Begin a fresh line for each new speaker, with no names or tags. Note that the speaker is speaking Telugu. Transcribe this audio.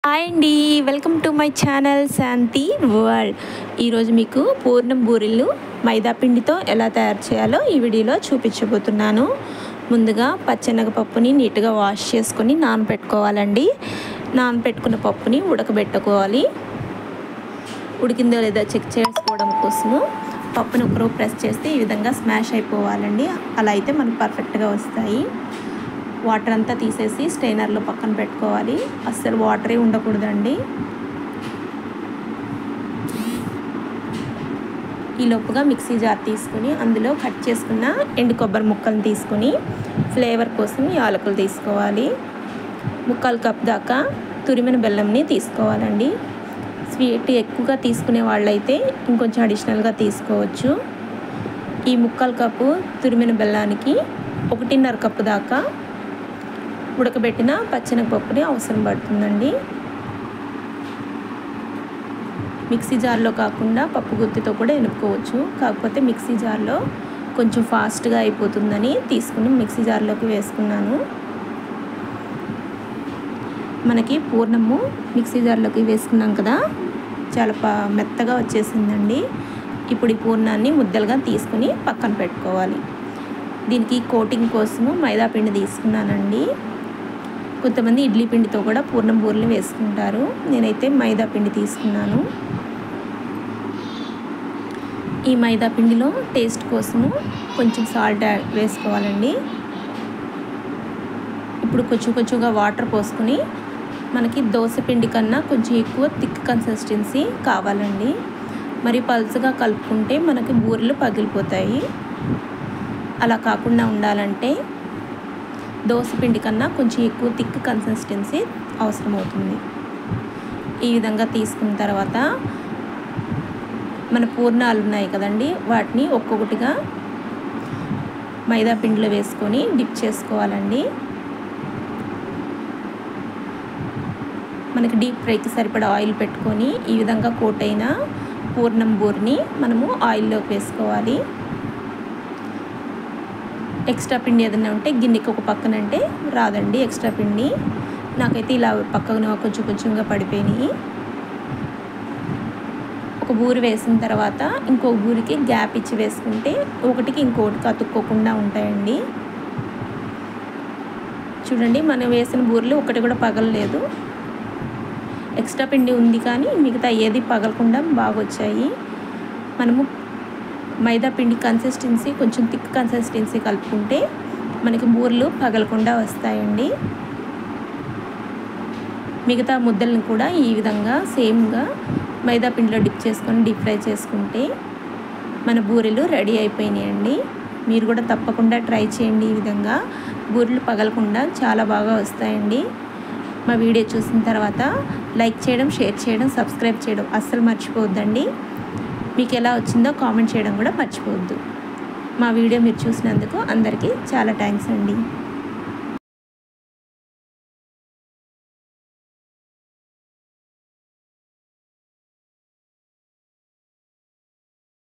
హాయ్ అండి, welcome to my channel Shanti world. ఈరోజు మీకు పూర్ణం బూరెలు మైదా పిండితో ఎలా తయారు చేయాలో ఈ వీడియోలో చూపించబోతున్నాను. ముందుగా పచ్చెనగపప్పుని నీట్గా వాష్ చేసుకొని నానబెట్టుకోవాలండి. నానబెట్టుకున్న పప్పుని ఉడకబెట్టుకోవాలి. ఉడికిందో లేదో చెక్ చేసుకోవడం కోసము పప్పుని ఒకరో ప్రెస్ చేస్తే ఈ విధంగా స్మాష్ అయిపోవాలండి. అలా అయితే మనకు పర్ఫెక్ట్గా వస్తాయి. వాటర్ అంతా తీసేసి స్ట్రైనర్లో పక్కన పెట్టుకోవాలి. అస్సలు వాటరే ఉండకూడదండి. ఈ లోపుగా మిక్సీ జార్ తీసుకుని అందులో కట్ చేసుకున్న ఎండు కొబ్బరి ముక్కలను తీసుకొని ఫ్లేవర్ కోసం యాలకులు తీసుకోవాలి. 1/4 కప్ దాకా తురిమిన బెల్లంని తీసుకోవాలండి. స్వీట్ ఎక్కువగా తీసుకునే వాళ్ళైతే ఇంకొంచెం అడిషనల్గా తీసుకోవచ్చు. ఈ 1/4 కప్పు తురిమిన బెల్లానికి 1.5 కప్పు దాకా ఉడకబెట్టిన పచ్చెనగపప్పుని అవసరం పడుతుందండి. మిక్సీ జార్లో కాకుండా పప్పు గుత్తితో కూడా ఎనుపుకోవచ్చు. కాకపోతే మిక్సీ జార్లో కొంచెం ఫాస్ట్గా అయిపోతుందని తీసుకుని మిక్సీ జార్లోకి వేసుకున్నాను. మనకి పూర్ణము మిక్సీ జార్లోకి వేసుకున్నాం కదా, చాలా మెత్తగా వచ్చేసిందండి. ఇప్పుడు ఈ పూర్ణాన్ని ముద్దలుగా తీసుకుని పక్కన పెట్టుకోవాలి. దీనికి కోటింగ్ కోసము మైదా పిండి తీసుకున్నానండి. కొంతమంది ఇడ్లీ పిండితో కూడా పూర్ణం బూరెలు వేసుకుంటారు. నేనైతే మైదా పిండి తీసుకున్నాను. ఈ మైదా పిండిలో టేస్ట్ కోసము కొంచెం సాల్ట్ వేసుకోవాలండి. ఇప్పుడు కొంచెంగా వాటర్ పోసుకొని మనకి దోశ పిండి కన్నా కొంచెం ఎక్కువ థిక్ కన్సిస్టెన్సీ కావాలండి. మరి పల్చగా కలుపుకుంటే మనకి బూరెలు పగిలిపోతాయి. అలా కాకుండా ఉండాలంటే దోశ పిండి కన్నా కొంచెం ఎక్కువ థిక్ కన్సిస్టెన్సీ అవసరమవుతుంది. ఈ విధంగా తీసుకున్న తర్వాత మన పూర్ణాలు ఉన్నాయి కదండి, వాటిని ఒక్కొక్కటిగా మైదా పిండిలో వేసుకొని డిప్ చేసుకోవాలండి. మనకి డీప్ ఫ్రైకి సరిపడా ఆయిల్ పెట్టుకొని ఈ విధంగా కోట్ అయిన పూర్ణం బూరెని మనము ఆయిల్లోకి వేసుకోవాలి. ఎక్స్ట్రా పిండి ఏదైనా ఉంటే గిన్నెకి ఒక పక్కన అంటే రాదండి ఎక్స్ట్రా పిండి. నాకైతే ఇలా పక్కన కొంచెంగా పడిపోయినాయి. ఒక బూరి వేసిన తర్వాత ఇంకొక బూరికి గ్యాప్ ఇచ్చి వేసుకుంటే ఒకటికి ఇంకొకటికి అతుక్కోకుండా ఉంటాయండి. చూడండి, మనం వేసిన బూరెలు ఒకటి కూడా పగలలేదు. ఎక్స్ట్రా పిండి ఉంది కానీ మిగతా ఏది పగలకుండా బాగా వచ్చాయి. మనము మైదా పిండి కన్సిస్టెన్సీ కొంచెం థిక్ కన్సిస్టెన్సీ కలుపుకుంటే మనకి బూరెలు పగలకుండా వస్తాయండి. మిగతా ముద్దలను కూడా ఈ విధంగా సేమ్గా మైదా పిండిలో డిప్ చేసుకొని డీప్ ఫ్రై చేసుకుంటే మన బూరెలు రెడీ అయిపోయినాయండి. మీరు కూడా తప్పకుండా ట్రై చేయండి. ఈ విధంగా బూరెలు పగలకుండా చాలా బాగా వస్తాయండి. మా వీడియో చూసిన తర్వాత లైక్ చేయడం, షేర్ చేయడం, సబ్స్క్రైబ్ చేయడం అస్సలు మర్చిపోవద్దండి. మీకు ఎలా వచ్చిందో కామెంట్ చేయడం కూడా మర్చిపోవద్దు. మా వీడియో మీరు చూసినందుకు అందరికీ చాలా థ్యాంక్స్ అండి.